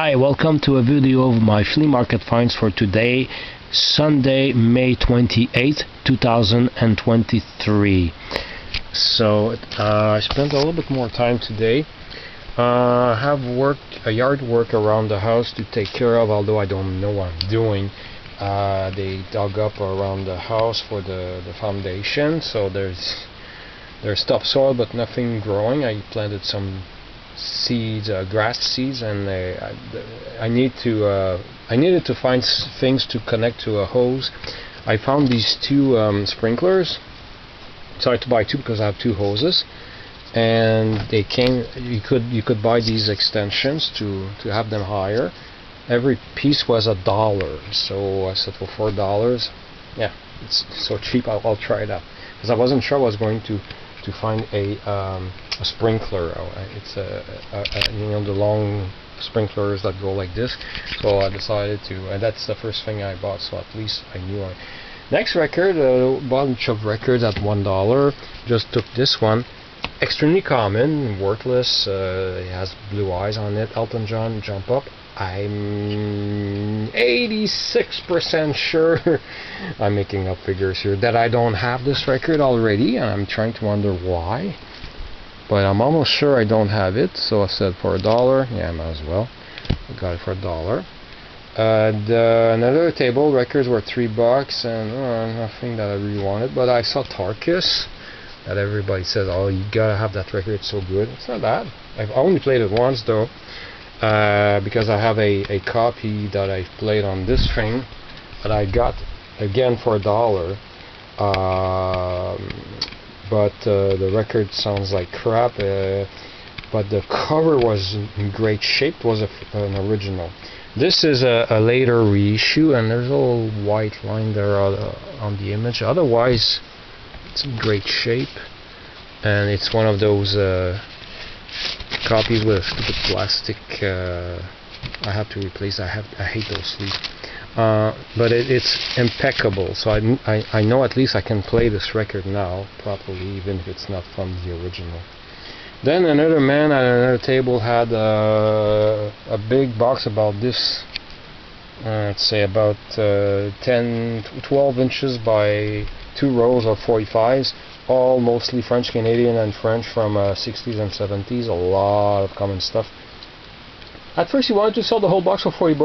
Hi, welcome to a video of my flea market finds for today, Sunday, May 28th, 2023. So I spent a little bit more time today. I have yard work around the house to take care of, although I don't know what I'm doing. They dug up around the house for the foundation, so there's topsoil but nothing growing. I planted some seeds, grass seeds, and I needed to find things to connect to a hose. I found these two sprinklers, so I had to buy two because I have two hoses, and they came. You could buy these extensions to have them higher. Every piece was $1, so I said for $4, yeah, it's so cheap. I'll try it out because I wasn't sure I was going to find a sprinkler. It's the long sprinklers that go like this. So I decided to, and that's the first thing I bought. So at least I knew. Next record, a bunch of records at $1. Just took this one. Extremely common, worthless. It has blue eyes on it. Elton John, Jump Up. I'm 86% sure, I'm making up figures here, that I don't have this record already, and I'm trying to wonder why. But I'm almost sure I don't have it, so I said for $1. Yeah, I might as well. I got it for $1. Another table, records were $3, and nothing that I really wanted. But I saw Tarkus, that everybody says, oh, you gotta have that record, it's so good. It's not bad. I've only played it once though. Because I have a copy that I played on this thing that I got again for $1, but the record sounds like crap, but the cover was in great shape. It was an original. This is a later reissue, and there's a little white line there on the image. Otherwise it's in great shape, and it's one of those copies with a stupid plastic. I have to replace. I hate those sleeves. But it's impeccable. So I know at least I can play this record now properly, even if it's not from the original. Then another man at another table had a big box about this. Let's say about 12 inches by 2 rows of 45s. All mostly French Canadian and French from 60s and 70s. A lot of common stuff. At first he wanted to sell the whole box for $40.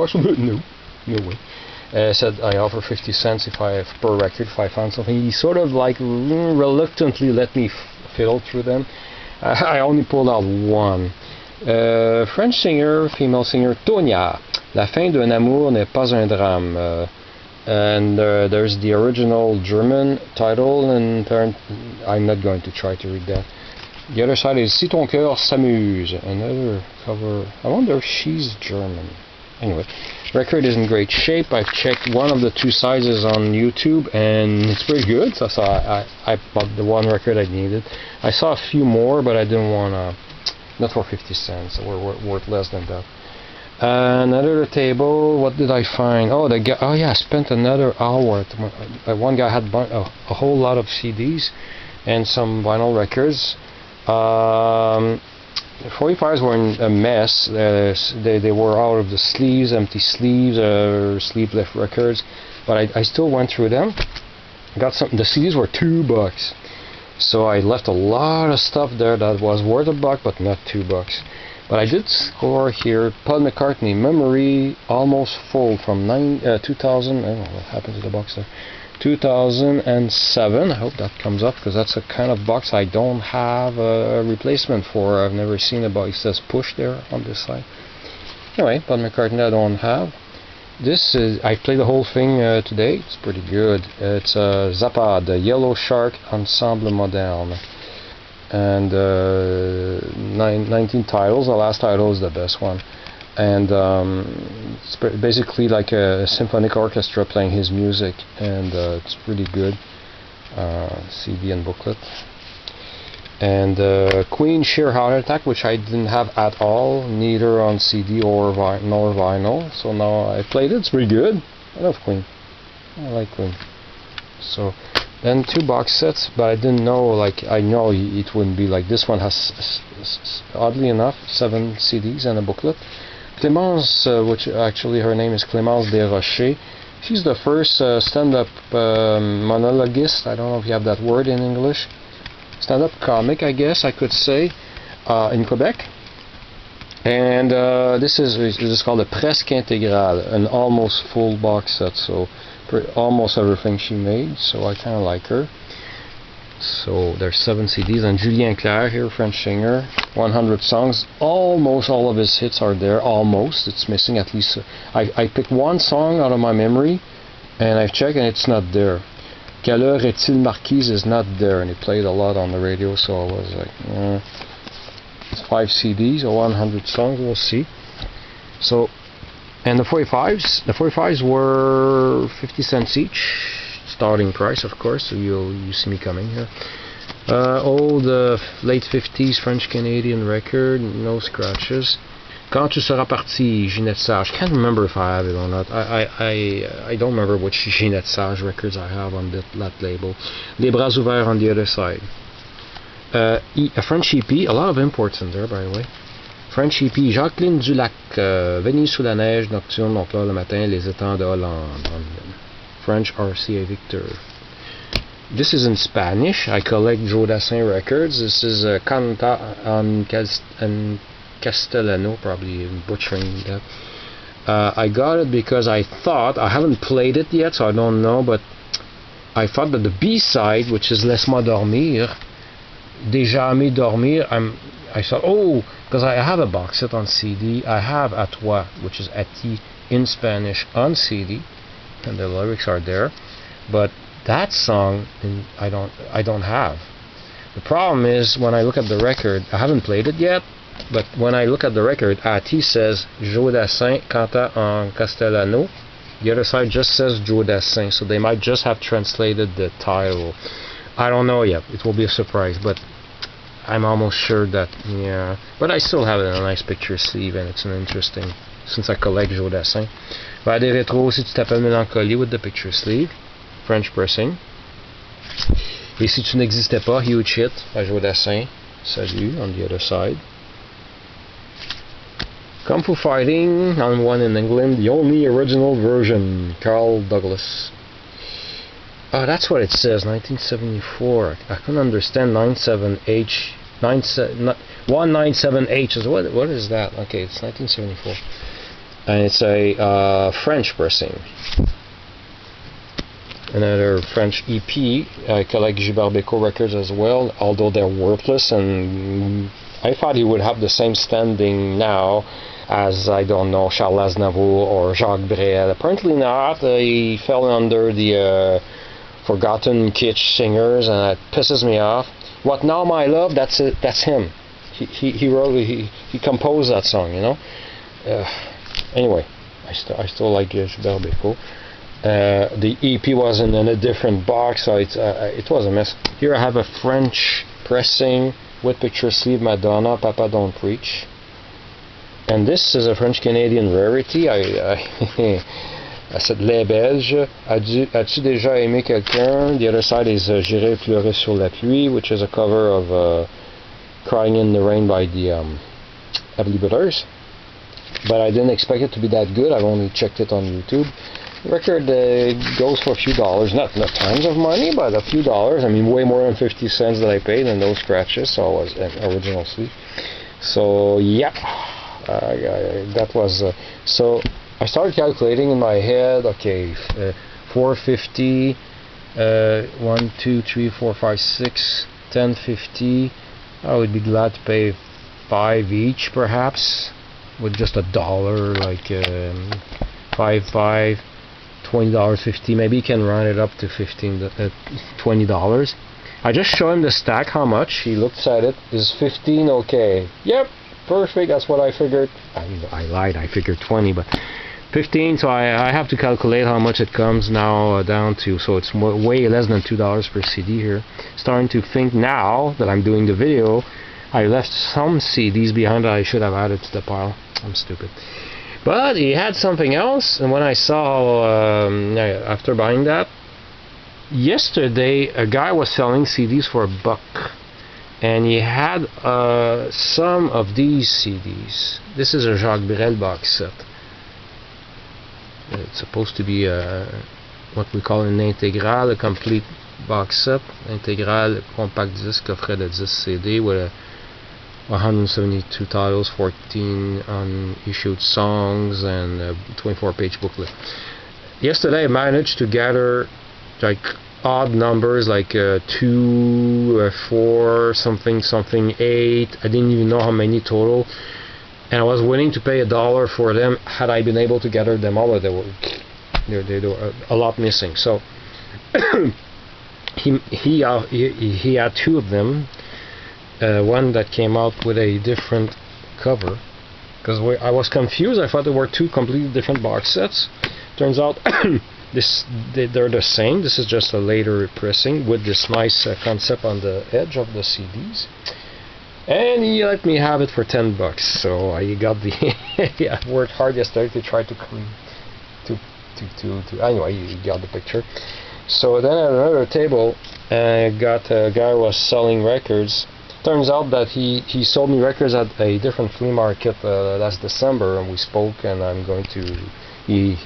No way. Said I offer 50 cents per record if I found something. He sort of like reluctantly let me fiddle through them. I only pulled out one. French singer, female singer, Tonya. La fin d'un amour n'est pas un drame. And there's the original German title, and I'm not going to try to read that. The other side is Si ton cœur s'amuse. Another cover. I wonder if she's German. Anyway, record is in great shape. I've checked one of the two sizes on YouTube, and it's pretty good. So I bought the one record I needed. I saw a few more, but I didn't want to. Not for 50 cents. We're worth less than that. Another table. What did I find? Oh, I spent another hour. One guy had a whole lot of CDs and some vinyl records. 45s were in a mess. They were out of the sleeves, empty sleeves, sleeve left records. But I still went through them. Got some. The CDs were $2, so I left a lot of stuff there that was worth $1, but not $2. But I did score here Paul McCartney, Memory, almost full from 2000. I don't know what happened to the box there. 2007. I hope that comes up because that's a kind of box I don't have a replacement for. I've never seen a box. It says push there on this side. Anyway, Paul McCartney I don't have. This is, I played the whole thing today. It's pretty good. It's Zappa, the Yellow Shark Ensemble Moderne. And 19 titles. The last title is the best one, and it's basically like a symphonic orchestra playing his music, and it's pretty good. CD and booklet. And Queen Sheer Heart Attack, which I didn't have at all, neither on CD nor vinyl. So now I played it. It's pretty good. I love Queen. I like Queen. So. Then 2 box sets, but I didn't know, I know it wouldn't be like this one has, oddly enough, 7 CDs and a booklet. Clémence, which actually her name is Clémence Desrochers. She's the first stand-up monologuist. I don't know if you have that word in English. Stand-up comic, I guess I could say, in Quebec. And this is called a Presque Intégrale, an almost full box set. So almost everything she made. So I kind of like her. So there's 7 CDs, and Julien Clerc here, French singer, 100 songs. Almost all of his hits are there. Almost, it's missing at least. I picked one song out of my memory, and I've checked, and it's not there. Quelle heure est-il Marquise is not there, and it played a lot on the radio. So I was like, it's 5 CDs or 100 songs. We'll see. So, and the 45s were 50 cents each. Starting price, of course, so you see me coming here. Old late 50s French Canadian record, no scratches. Quand tu seras parti, Ginette Sage. Can't remember if I have it or not. I don't remember which Ginette Sage records I have on that label. Les Bras Ouverts on the other side. A French EP, a lot of imports in there, by the way. French EP, Jacqueline Dulac, Venise sous la neige, Nocturne, On pleure le matin, Les étangs de Hollande. French RCA Victor. This is in Spanish. I collect Joe Dassin records. This is Canta en Castellano, probably butchering that. I got it because I thought, I haven't played it yet, so I don't know, but I thought that the B-side, which is Laisse-moi dormir, Déjà aimé dormir, I thought, oh, because I have a box set on CD. I have À toi, which is A ti in Spanish on CD. And the lyrics are there, but that song I don't have. The problem is when I look at the record, I haven't played it yet, but when I look at the record, A.T. says Joe Dassin canta en Castellano. The other side just says Joe Dassin, so they might just have translated the title. I don't know yet. It will be a surprise, but I'm almost sure that, yeah. But I still have it in a nice picture sleeve, and it's an interesting, since I collect Joe Dassin. Bah, des rétros si tu t'appelles Mélancolie with the picture sleeve, French pressing. Et si tu n'existais pas, huge hit by Joe Dassin, Salut on the other side. Kung Fu Fighting, on one in England, the only original version, Carl Douglas. Oh, that's what it says, 1974. I couldn't understand 97H. 197H. What is that? Okay, it's 1974. And it's a French pressing. Another French EP. I collect Gilbert Bécaud records as well, although they're worthless, and I thought he would have the same standing now as, I don't know, Charles Aznavour or Jacques Brel. Apparently not. He fell under the forgotten kitsch singers, and it pisses me off. What Now My Love, that's it, that's him. He wrote, he composed that song, you know. Anyway, I still like Gilbert Bécaud. The EP was in a different box, so it was a mess. Here I have a French pressing with picture sleeve, Madonna, Papa Don't Preach. And this is a French-Canadian rarity. I said Les Belges. As-tu déjà aimé quelqu'un? The other side is J'irai pleurer sur la pluie, which is a cover of Crying in the Rain by the Everly Brothers. But I didn't expect it to be that good. I've only checked it on YouTube. The record goes for a few dollars, not tons of money, but a few dollars. I mean, way more than 50 cents that I paid, and those scratches. So it was an original sleeve. So yeah, that was. So I started calculating in my head. Okay, 450, 1, 2, 3, 4, 5, 6, 10.50. I would be glad to pay 5 each, perhaps, with just $1, like 5, $20.50. Maybe you can round it up to $20. I just show him the stack, how much. He looks at it. Is 15 okay? Yep, perfect. That's what I figured. I lied. I figured 20, but 15. So I have to calculate how much it comes now down to. So it's way less than $2 per CD here. Starting to think now that I'm doing the video, I left some CDs behind that I should have added to the pile. I'm stupid. But he had something else, and when I saw, after buying that, yesterday a guy was selling CDs for $1, and he had some of these CDs. This is a Jacques Brel box set. It's supposed to be what we call an intégrale, a complete box set. Intégrale compact disc offrait de 10 CD with 172 titles, 14 unissued songs, and a 24-page booklet. Yesterday I managed to gather like odd numbers, like 2, 4, something 8. I didn't even know how many total, and I was willing to pay $1 for them had I been able to gather them all. They were a lot missing. So he had 2 of them. One that came out with a different cover, because I was confused. I thought there were 2 completely different box sets. Turns out they're the same. This is just a later pressing with this nice concept on the edge of the CDs, and he let me have it for $10. So I got the I worked hard yesterday to try to clean anyway, you got the picture. So then at another table, I got a guy who was selling records. Turns out that he sold me records at a different flea market last December, and we spoke, and I'm going to he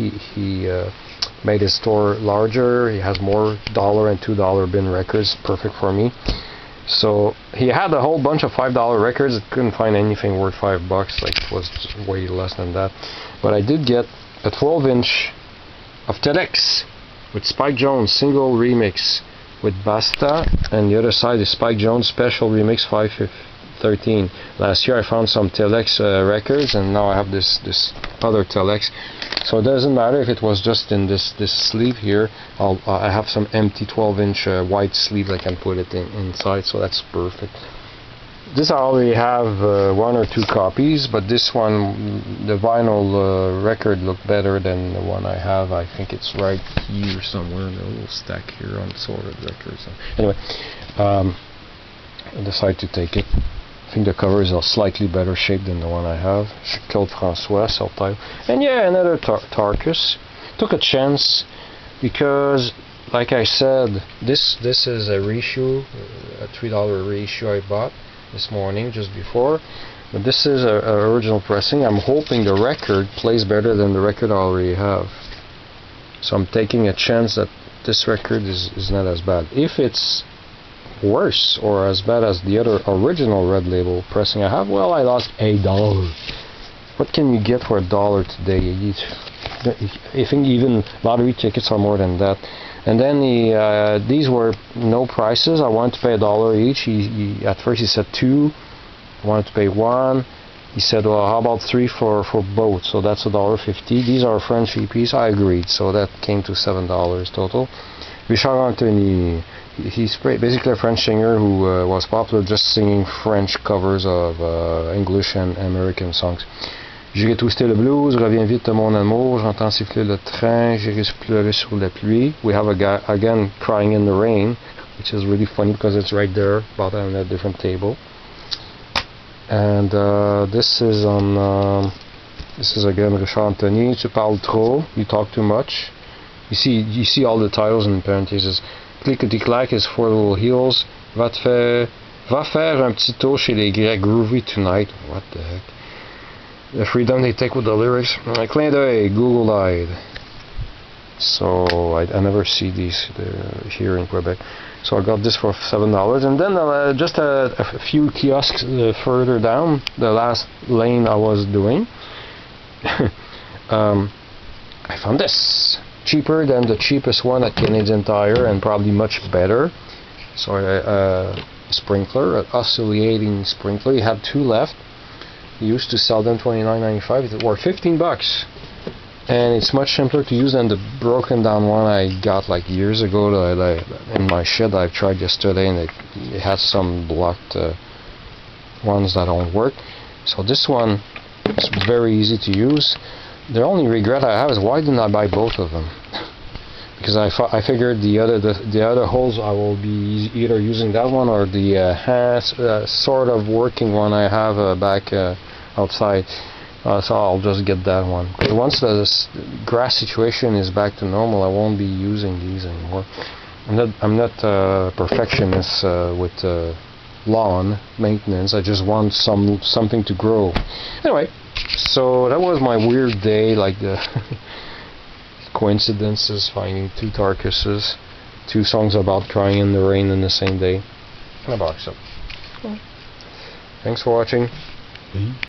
made his store larger. He has more $1 and $2 bin records, perfect for me. So he had a whole bunch of $5 records. I couldn't find anything worth $5, like it was way less than that. But I did get a 12-inch of TEDx with Spike Jones single remix with Basta, and the other side is Spike Jones special remix 513. Last year I found some Telex records, and now I have this other Telex. So it doesn't matter if it was just in this sleeve here. I have some empty 12-inch white sleeve I can put it inside, so that's perfect. This I already have 1 or 2 copies, but this one, the vinyl record, looked better than the one I have. I think it's right here somewhere in a little stack here on sorted records. Anyway, I decided to take it. I think the cover is a slightly better shape than the one I have. Claude François, self-titled. And yeah, another Tarkus. Took a chance because, like I said, this is a reissue, a $3 reissue I bought this morning just before, but this is a original pressing. I'm hoping the record plays better than the record I already have, so I'm taking a chance that this record is not as bad. If it's worse or as bad as the other original Red Label pressing I have, well, I lost $1. What can you get for $1 today? I think even lottery tickets are more than that. And then these were no prices. I wanted to pay $1 each. At first he said 2. I wanted to pay 1. He said, well, how about 3 for both? So that's $1.50. These are French EPs. I agreed. So that came to $7 total. Richard Anthony, he's basically a French singer who was popular just singing French covers of English and American songs. J'irai twister le blues, reviens vite mon amour, j'entends siffler le train, j'irai pleurer sur la pluie. We have a guy again crying in the rain, which is really funny because it's right there, but on a different table. And this is again Richard Anthony. Tu parles trop, you talk too much. You see all the titles in parentheses. Clickety clack is 4 Little Heels. Va faire un petit tour chez les Grecs, groovy tonight. What the heck? The freedom they take with the lyrics. Clin d'œil, Google-eyed. So I never see these here in Quebec. So I got this for $7, and then just a few kiosks further down the last lane I was doing. I found this cheaper than the cheapest one at Canadian Tire, and probably much better. So sprinkler, an oscillating sprinkler. You have 2 left. He used to sell them $29.95. It were $15, and it's much simpler to use than the broken down one I got like years ago in my shed. I tried yesterday, and it has some blocked ones that don't work. So this one is very easy to use. The only regret I have is why didn't I buy both of them? Because I figured the other holes I will be either using that one or the sort of working one I have back outside. So I'll just get that one. But once the grass situation is back to normal, I won't be using these anymore. I'm not a perfectionist with lawn maintenance. I just want something to grow. Anyway, so that was my weird day, like the coincidences, finding 2 carcasses, 2 songs about crying in the rain in the same day, and a box up. Thanks for watching.